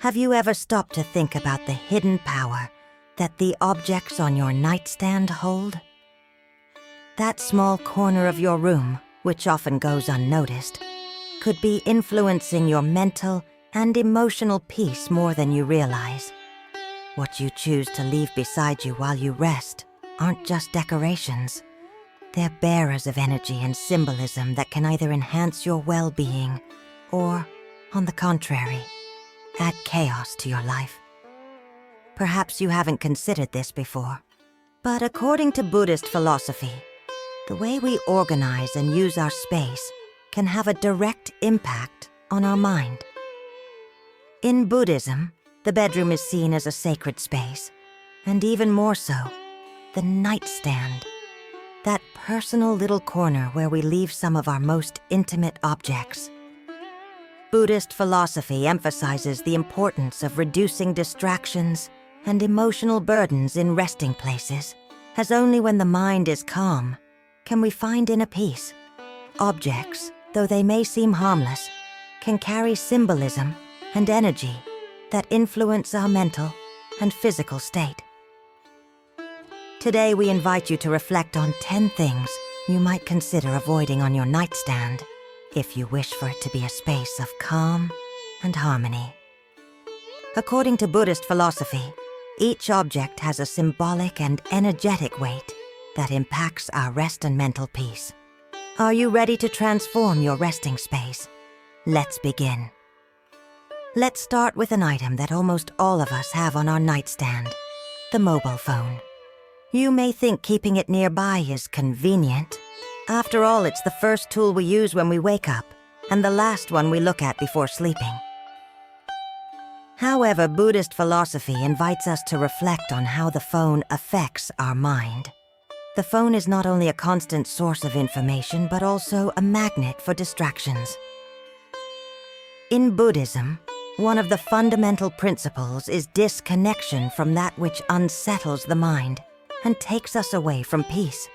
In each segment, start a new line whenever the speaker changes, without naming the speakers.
Have you ever stopped to think about the hidden power that the objects on your nightstand hold? That small corner of your room, which often goes unnoticed, could be influencing your mental and emotional peace more than you realize. What you choose to leave beside you while you rest aren't just decorations. They're bearers of energy and symbolism that can either enhance your well-being or, on the contrary, add chaos to your life. Perhaps you haven't considered this before, but according to Buddhist philosophy, the way we organize and use our space can have a direct impact on our mind. In Buddhism, the bedroom is seen as a sacred space, and even more so, the nightstand, that personal little corner where we leave some of our most intimate objects. Buddhist philosophy emphasizes the importance of reducing distractions and emotional burdens in resting places, as only when the mind is calm can we find inner peace. Objects, though they may seem harmless, can carry symbolism and energy that influence our mental and physical state. Today we invite you to reflect on 10 things you might consider avoiding on your nightstand if you wish for it to be a space of calm and harmony. According to Buddhist philosophy, each object has a symbolic and energetic weight that impacts our rest and mental peace. Are you ready to transform your resting space? Let's begin. Let's start with an item that almost all of us have on our nightstand, the mobile phone. You may think keeping it nearby is convenient. After all, it's the first tool we use when we wake up, and the last one we look at before sleeping. However, Buddhist philosophy invites us to reflect on how the phone affects our mind. The phone is not only a constant source of information, but also a magnet for distractions. In Buddhism, one of the fundamental principles is disconnection from that which unsettles the mind and takes us away from peace.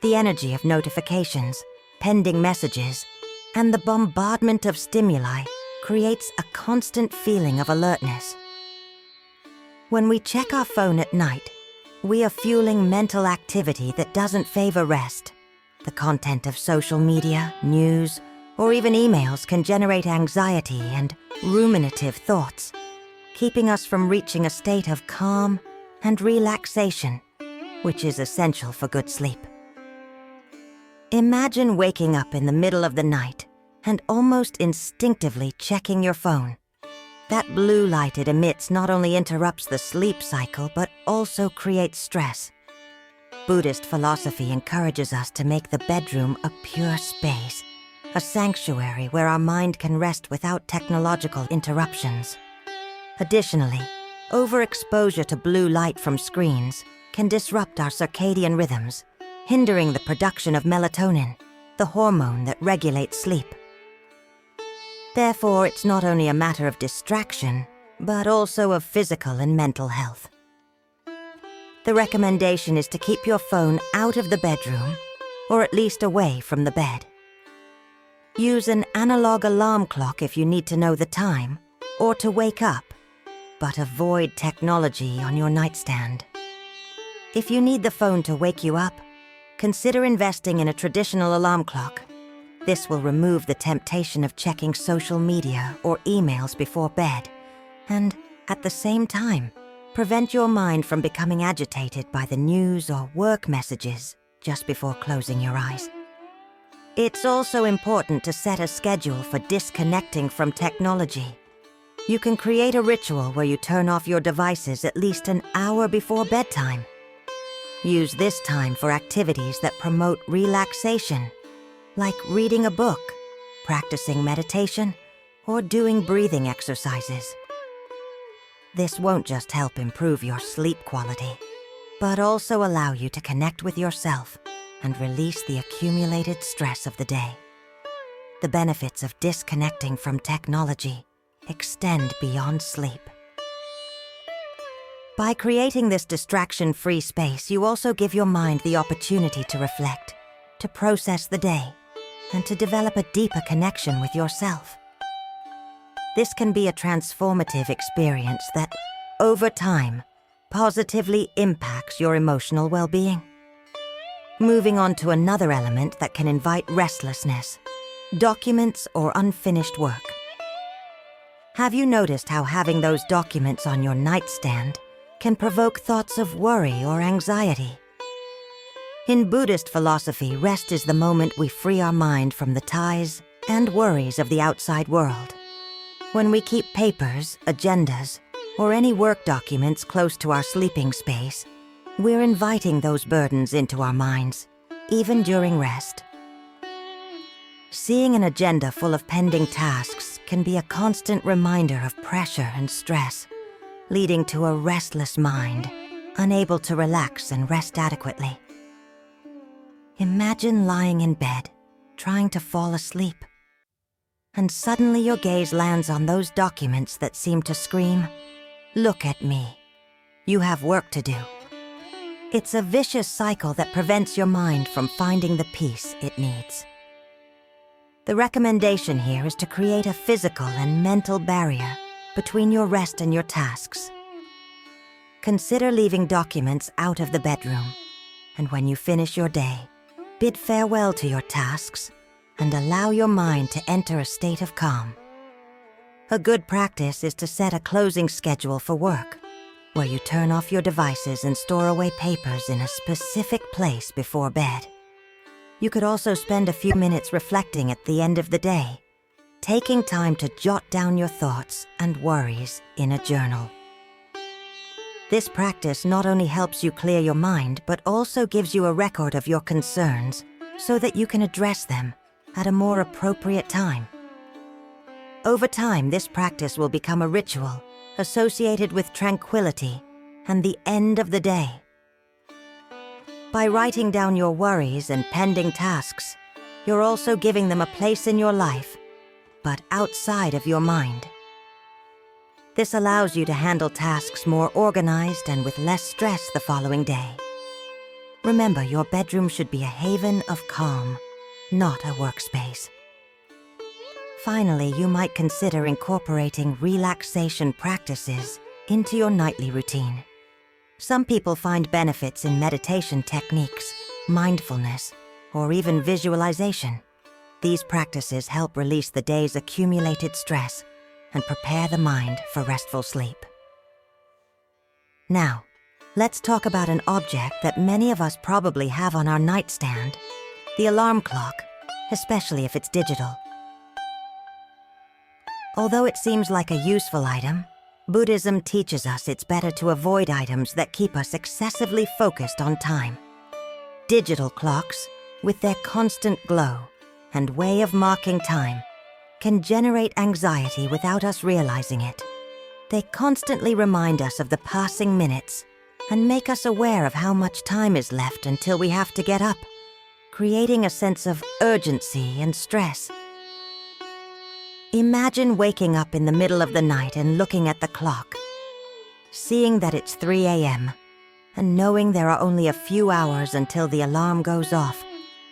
The energy of notifications, pending messages, and the bombardment of stimuli creates a constant feeling of alertness. When we check our phone at night, we are fueling mental activity that doesn't favor rest. The content of social media, news, or even emails can generate anxiety and ruminative thoughts, keeping us from reaching a state of calm and relaxation, which is essential for good sleep. Imagine waking up in the middle of the night and almost instinctively checking your phone. That blue light it emits not only interrupts the sleep cycle, but also creates stress. Buddhist philosophy encourages us to make the bedroom a pure space, a sanctuary where our mind can rest without technological interruptions. Additionally, overexposure to blue light from screens can disrupt our circadian rhythms, hindering the production of melatonin, the hormone that regulates sleep. Therefore, it's not only a matter of distraction, but also of physical and mental health. The recommendation is to keep your phone out of the bedroom, or at least away from the bed. Use an analog alarm clock if you need to know the time, or to wake up, but avoid technology on your nightstand. If you need the phone to wake you up, consider investing in a traditional alarm clock. This will remove the temptation of checking social media or emails before bed, and, at the same time, prevent your mind from becoming agitated by the news or work messages just before closing your eyes. It's also important to set a schedule for disconnecting from technology. You can create a ritual where you turn off your devices at least an hour before bedtime. Use this time for activities that promote relaxation, like reading a book, practicing meditation, or doing breathing exercises. This won't just help improve your sleep quality, but also allow you to connect with yourself and release the accumulated stress of the day. The benefits of disconnecting from technology extend beyond sleep. By creating this distraction-free space, you also give your mind the opportunity to reflect, to process the day, and to develop a deeper connection with yourself. This can be a transformative experience that, over time, positively impacts your emotional well-being. Moving on to another element that can invite restlessness: documents or unfinished work. Have you noticed how having those documents on your nightstand can provoke thoughts of worry or anxiety? In Buddhist philosophy, rest is the moment we free our mind from the ties and worries of the outside world. When we keep papers, agendas, or any work documents close to our sleeping space, we're inviting those burdens into our minds, even during rest. Seeing an agenda full of pending tasks can be a constant reminder of pressure and stress, leading to a restless mind, unable to relax and rest adequately. Imagine lying in bed, trying to fall asleep, and suddenly your gaze lands on those documents that seem to scream, "Look at me. You have work to do." It's a vicious cycle that prevents your mind from finding the peace it needs. The recommendation here is to create a physical and mental barrier between your rest and your tasks. Consider leaving documents out of the bedroom, and when you finish your day, bid farewell to your tasks and allow your mind to enter a state of calm. A good practice is to set a closing schedule for work, where you turn off your devices and store away papers in a specific place before bed. You could also spend a few minutes reflecting at the end of the day, taking time to jot down your thoughts and worries in a journal. This practice not only helps you clear your mind, but also gives you a record of your concerns so that you can address them at a more appropriate time. Over time, this practice will become a ritual associated with tranquility and the end of the day. By writing down your worries and pending tasks, you're also giving them a place in your life, but outside of your mind. This allows you to handle tasks more organized and with less stress the following day. Remember, your bedroom should be a haven of calm, not a workspace. Finally, you might consider incorporating relaxation practices into your nightly routine. Some people find benefits in meditation techniques, mindfulness, or even visualization. These practices help release the day's accumulated stress and prepare the mind for restful sleep. Now, let's talk about an object that many of us probably have on our nightstand: the alarm clock, especially if it's digital. Although it seems like a useful item, Buddhism teaches us it's better to avoid items that keep us excessively focused on time. Digital clocks, with their constant glow and way of marking time, can generate anxiety without us realizing it. They constantly remind us of the passing minutes and make us aware of how much time is left until we have to get up, creating a sense of urgency and stress. Imagine waking up in the middle of the night and looking at the clock, seeing that it's 3 a.m., and knowing there are only a few hours until the alarm goes off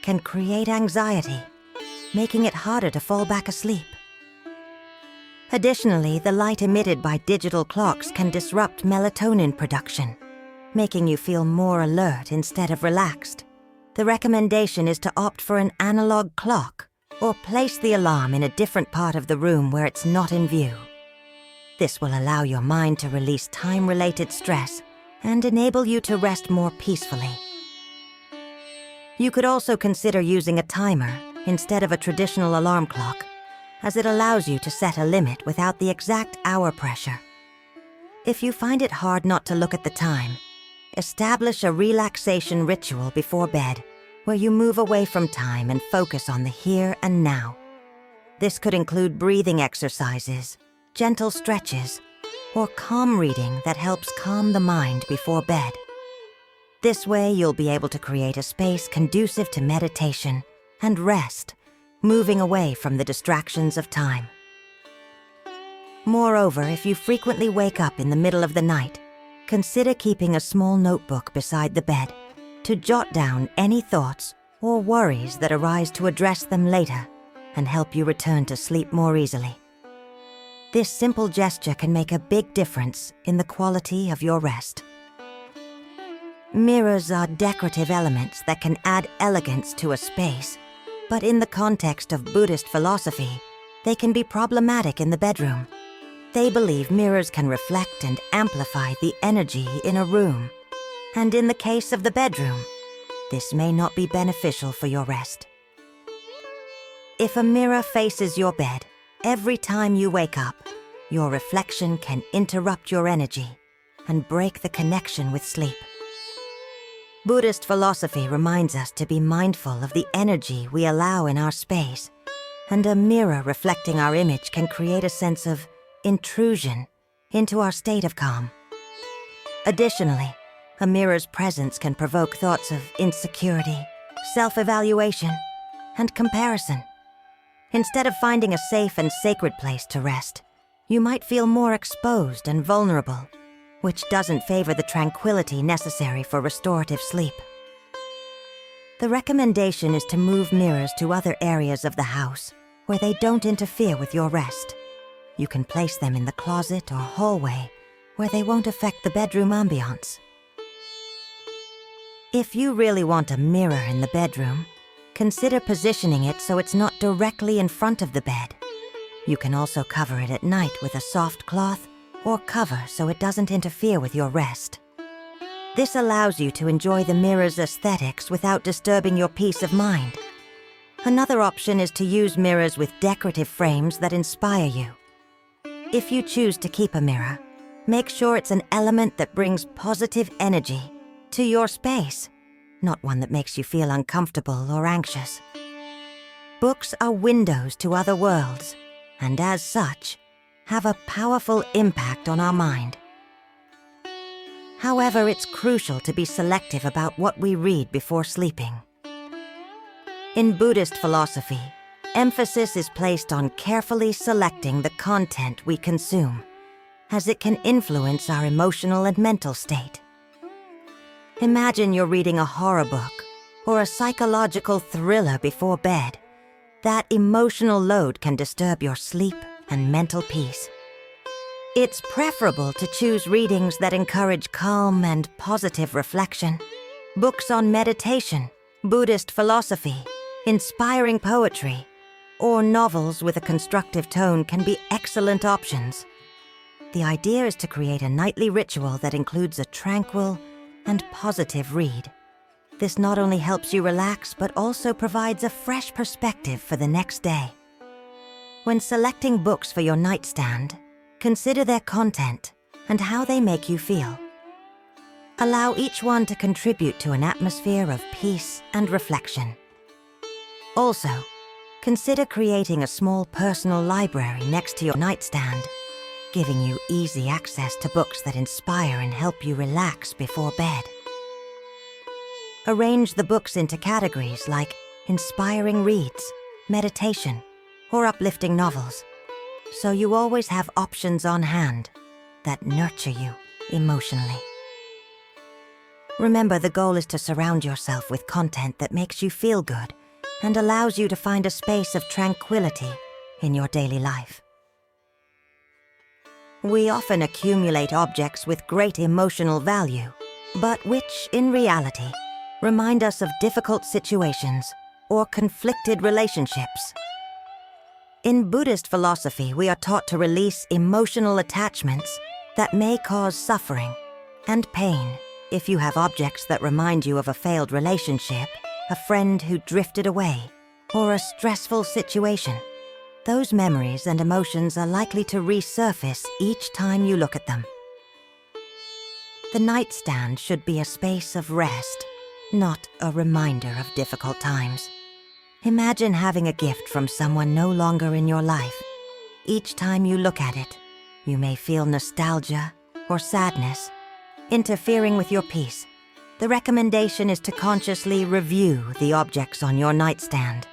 can create anxiety, making it harder to fall back asleep. Additionally, the light emitted by digital clocks can disrupt melatonin production, making you feel more alert instead of relaxed. The recommendation is to opt for an analog clock or place the alarm in a different part of the room where it's not in view. This will allow your mind to release time-related stress and enable you to rest more peacefully. You could also consider using a timer instead of a traditional alarm clock, as it allows you to set a limit without the exact hour pressure. If you find it hard not to look at the time, establish a relaxation ritual before bed where you move away from time and focus on the here and now. This could include breathing exercises, gentle stretches, or calm reading that helps calm the mind before bed. This way, you'll be able to create a space conducive to meditation and rest, moving away from the distractions of time. Moreover, if you frequently wake up in the middle of the night, consider keeping a small notebook beside the bed to jot down any thoughts or worries that arise to address them later and help you return to sleep more easily. This simple gesture can make a big difference in the quality of your rest. Mirrors are decorative elements that can add elegance to a space, but in the context of Buddhist philosophy, they can be problematic in the bedroom. They believe mirrors can reflect and amplify the energy in a room, and in the case of the bedroom, this may not be beneficial for your rest. If a mirror faces your bed, every time you wake up, your reflection can interrupt your energy and break the connection with sleep. Buddhist philosophy reminds us to be mindful of the energy we allow in our space, and a mirror reflecting our image can create a sense of intrusion into our state of calm. Additionally, a mirror's presence can provoke thoughts of insecurity, self-evaluation, and comparison. Instead of finding a safe and sacred place to rest, you might feel more exposed and vulnerable, which doesn't favor the tranquility necessary for restorative sleep. The recommendation is to move mirrors to other areas of the house where they don't interfere with your rest. You can place them in the closet or hallway where they won't affect the bedroom ambiance. If you really want a mirror in the bedroom, consider positioning it so it's not directly in front of the bed. You can also cover it at night with a soft cloth or cover so it doesn't interfere with your rest. This allows you to enjoy the mirror's aesthetics without disturbing your peace of mind. Another option is to use mirrors with decorative frames that inspire you. If you choose to keep a mirror, make sure it's an element that brings positive energy to your space, not one that makes you feel uncomfortable or anxious. Books are windows to other worlds, and as such, have a powerful impact on our mind. However, it's crucial to be selective about what we read before sleeping. In Buddhist philosophy, emphasis is placed on carefully selecting the content we consume, as it can influence our emotional and mental state. Imagine you're reading a horror book or a psychological thriller before bed. That emotional load can disturb your sleep and mental peace. It's preferable to choose readings that encourage calm and positive reflection. Books on meditation, Buddhist philosophy, inspiring poetry, or novels with a constructive tone can be excellent options. The idea is to create a nightly ritual that includes a tranquil and positive read. This not only helps you relax, but also provides a fresh perspective for the next day. When selecting books for your nightstand, consider their content and how they make you feel. Allow each one to contribute to an atmosphere of peace and reflection. Also, consider creating a small personal library next to your nightstand, giving you easy access to books that inspire and help you relax before bed. Arrange the books into categories like inspiring reads, meditation, or uplifting novels, so you always have options on hand that nurture you emotionally. Remember, the goal is to surround yourself with content that makes you feel good and allows you to find a space of tranquility in your daily life. We often accumulate objects with great emotional value, but which, in reality, remind us of difficult situations or conflicted relationships. In Buddhist philosophy, we are taught to release emotional attachments that may cause suffering and pain. If you have objects that remind you of a failed relationship, a friend who drifted away, or a stressful situation, those memories and emotions are likely to resurface each time you look at them. The nightstand should be a space of rest, not a reminder of difficult times. Imagine having a gift from someone no longer in your life. Each time you look at it, you may feel nostalgia or sadness, interfering with your peace. The recommendation is to consciously review the objects on your nightstand.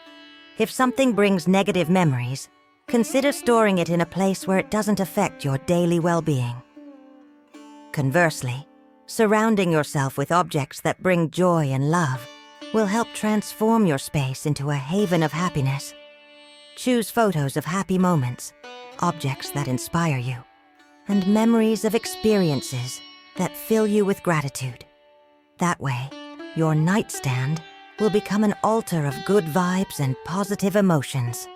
If something brings negative memories, consider storing it in a place where it doesn't affect your daily well-being. Conversely, surrounding yourself with objects that bring joy and love will help transform your space into a haven of happiness. Choose photos of happy moments, objects that inspire you, and memories of experiences that fill you with gratitude. That way, your nightstand will become an altar of good vibes and positive emotions.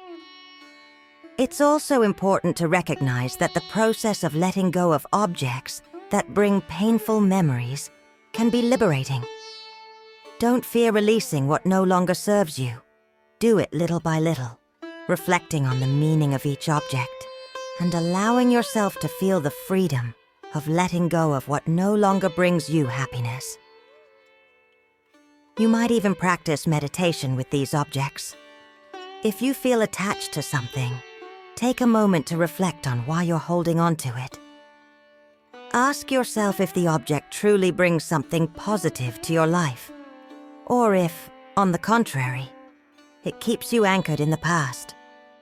It's also important to recognize that the process of letting go of objects that bring painful memories can be liberating. Don't fear releasing what no longer serves you. Do it little by little, reflecting on the meaning of each object and allowing yourself to feel the freedom of letting go of what no longer brings you happiness. You might even practice meditation with these objects. If you feel attached to something, take a moment to reflect on why you're holding on to it. Ask yourself if the object truly brings something positive to your life, or if, on the contrary, it keeps you anchored in the past.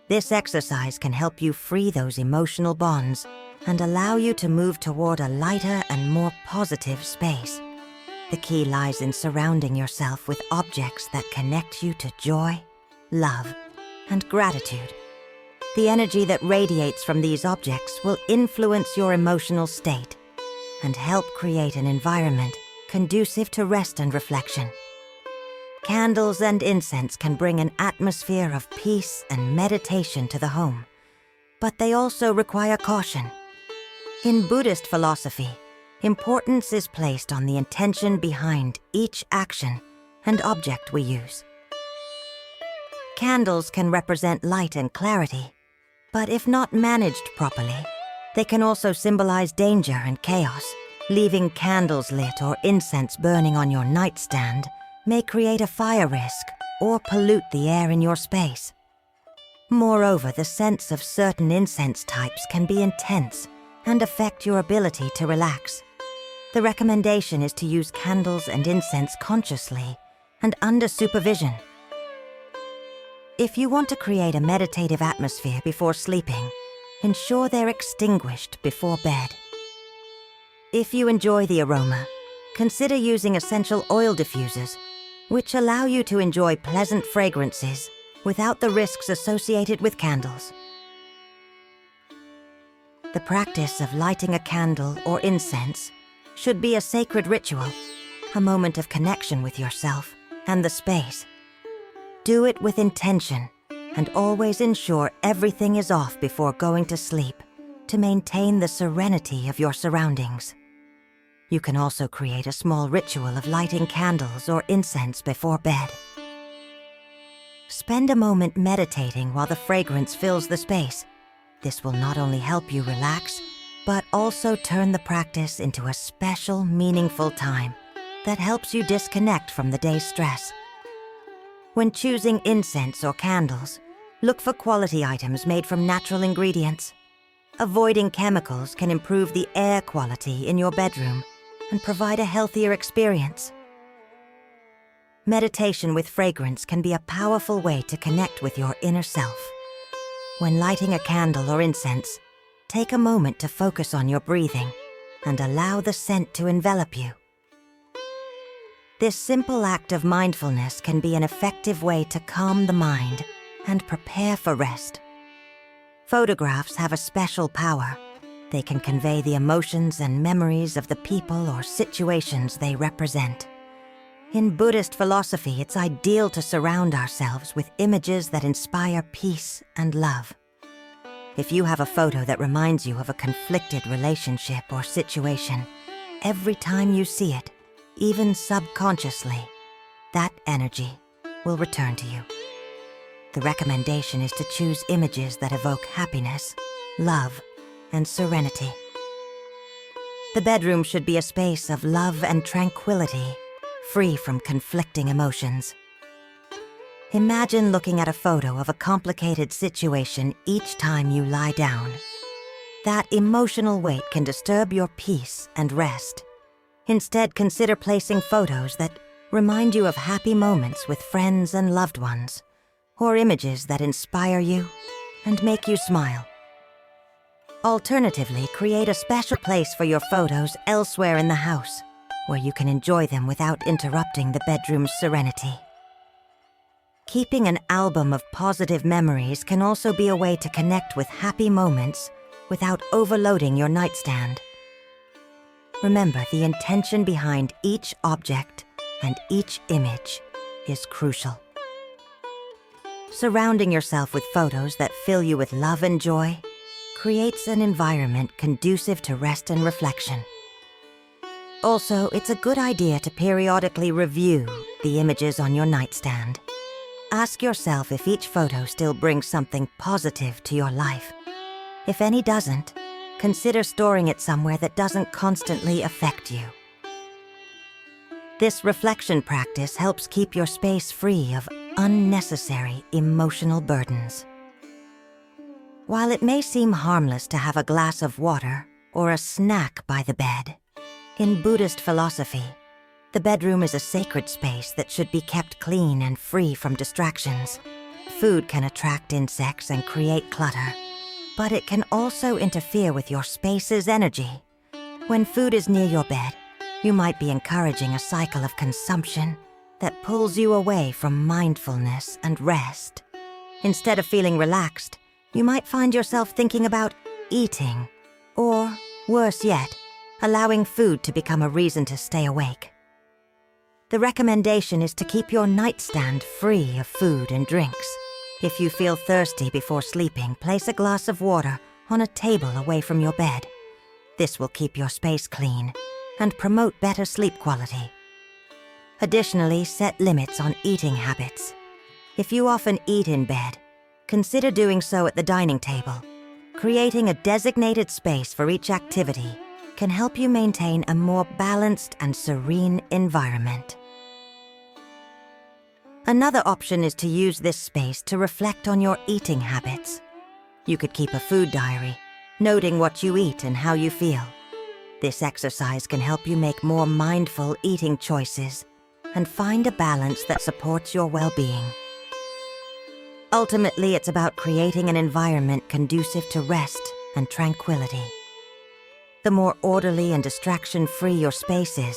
This exercise can help you free those emotional bonds and allow you to move toward a lighter and more positive space. The key lies in surrounding yourself with objects that connect you to joy, love, and gratitude. The energy that radiates from these objects will influence your emotional state and help create an environment conducive to rest and reflection. Candles and incense can bring an atmosphere of peace and meditation to the home, but they also require caution. In Buddhist philosophy, importance is placed on the intention behind each action and object we use. Candles can represent light and clarity, but if not managed properly, they can also symbolize danger and chaos. Leaving candles lit or incense burning on your nightstand may create a fire risk or pollute the air in your space. Moreover, the scents of certain incense types can be intense and affect your ability to relax. The recommendation is to use candles and incense consciously and under supervision. If you want to create a meditative atmosphere before sleeping, ensure they're extinguished before bed. If you enjoy the aroma, consider using essential oil diffusers, which allow you to enjoy pleasant fragrances without the risks associated with candles. The practice of lighting a candle or incense should be a sacred ritual, a moment of connection with yourself and the space. Do it with intention and always ensure everything is off before going to sleep to maintain the serenity of your surroundings. You can also create a small ritual of lighting candles or incense before bed. Spend a moment meditating while the fragrance fills the space. This will not only help you relax, but also turn the practice into a special, meaningful time that helps you disconnect from the day's stress. When choosing incense or candles, look for quality items made from natural ingredients. Avoiding chemicals can improve the air quality in your bedroom and provide a healthier experience. Meditation with fragrance can be a powerful way to connect with your inner self. When lighting a candle or incense, take a moment to focus on your breathing and allow the scent to envelop you. This simple act of mindfulness can be an effective way to calm the mind and prepare for rest. Photographs have a special power. They can convey the emotions and memories of the people or situations they represent. In Buddhist philosophy, it's ideal to surround ourselves with images that inspire peace and love. If you have a photo that reminds you of a conflicted relationship or situation, every time you see it, even subconsciously, that energy will return to you. The recommendation is to choose images that evoke happiness, love, and serenity. The bedroom should be a space of love and tranquility, free from conflicting emotions. Imagine looking at a photo of a complicated situation each time you lie down. That emotional weight can disturb your peace and rest. Instead, consider placing photos that remind you of happy moments with friends and loved ones, or images that inspire you and make you smile. Alternatively, create a special place for your photos elsewhere in the house, where you can enjoy them without interrupting the bedroom's serenity. Keeping an album of positive memories can also be a way to connect with happy moments without overloading your nightstand. Remember, the intention behind each object and each image is crucial. Surrounding yourself with photos that fill you with love and joy creates an environment conducive to rest and reflection. Also, it's a good idea to periodically review the images on your nightstand. Ask yourself if each photo still brings something positive to your life. If any doesn't, consider storing it somewhere that doesn't constantly affect you. This reflection practice helps keep your space free of unnecessary emotional burdens. While it may seem harmless to have a glass of water or a snack by the bed, in Buddhist philosophy, the bedroom is a sacred space that should be kept clean and free from distractions. Food can attract insects and create clutter, but it can also interfere with your space's energy. When food is near your bed, you might be encouraging a cycle of consumption that pulls you away from mindfulness and rest. Instead of feeling relaxed, you might find yourself thinking about eating, or, worse yet, allowing food to become a reason to stay awake. The recommendation is to keep your nightstand free of food and drinks. If you feel thirsty before sleeping, place a glass of water on a table away from your bed. This will keep your space clean and promote better sleep quality. Additionally, set limits on eating habits. If you often eat in bed, consider doing so at the dining table. Creating a designated space for each activity can help you maintain a more balanced and serene environment. Another option is to use this space to reflect on your eating habits. You could keep a food diary, noting what you eat and how you feel. This exercise can help you make more mindful eating choices and find a balance that supports your well-being. Ultimately, it's about creating an environment conducive to rest and tranquility. The more orderly and distraction-free your space is,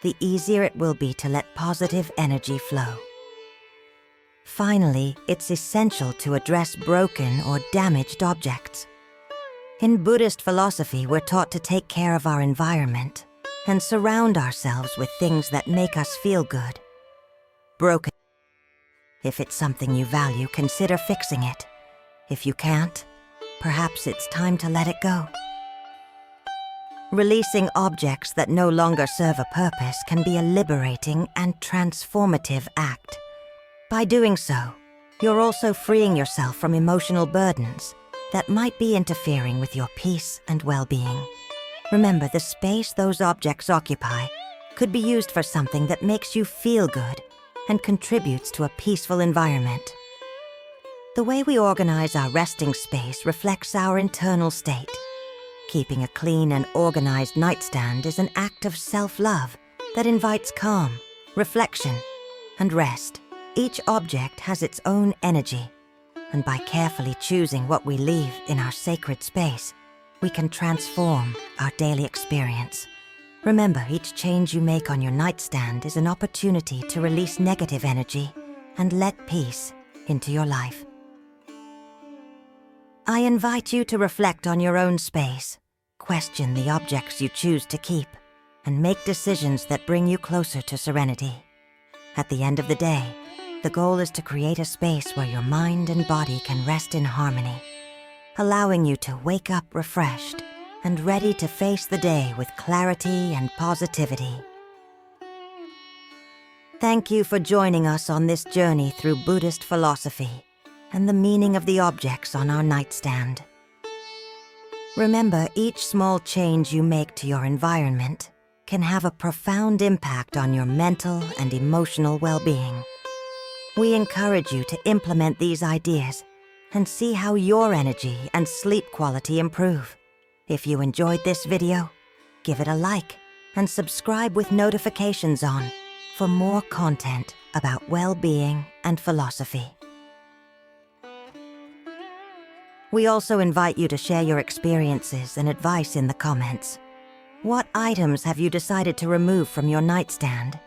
the easier it will be to let positive energy flow. Finally, it's essential to address broken or damaged objects. In Buddhist philosophy, we're taught to take care of our environment and surround ourselves with things that make us feel good. Broken. If it's something you value, consider fixing it. If you can't, perhaps it's time to let it go. Releasing objects that no longer serve a purpose can be a liberating and transformative act. By doing so, you're also freeing yourself from emotional burdens that might be interfering with your peace and well-being. Remember, the space those objects occupy could be used for something that makes you feel good and contributes to a peaceful environment. The way we organize our resting space reflects our internal state. Keeping a clean and organized nightstand is an act of self-love that invites calm, reflection, and rest. Each object has its own energy, and by carefully choosing what we leave in our sacred space, we can transform our daily experience. Remember, each change you make on your nightstand is an opportunity to release negative energy and let peace into your life. I invite you to reflect on your own space, question the objects you choose to keep, and make decisions that bring you closer to serenity. At the end of the day, the goal is to create a space where your mind and body can rest in harmony, allowing you to wake up refreshed and ready to face the day with clarity and positivity. Thank you for joining us on this journey through Buddhist philosophy and the meaning of the objects on our nightstand. Remember, each small change you make to your environment can have a profound impact on your mental and emotional well-being. We encourage you to implement these ideas and see how your energy and sleep quality improve. If you enjoyed this video, give it a like and subscribe with notifications on for more content about well-being and philosophy. We also invite you to share your experiences and advice in the comments. What items have you decided to remove from your nightstand?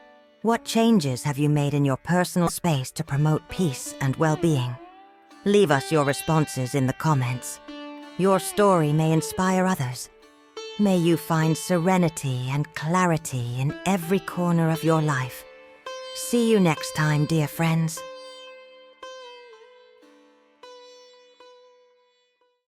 What changes have you made in your personal space to promote peace and well-being? Leave us your responses in the comments. Your story may inspire others. May you find serenity and clarity in every corner of your life. See you next time, dear friends.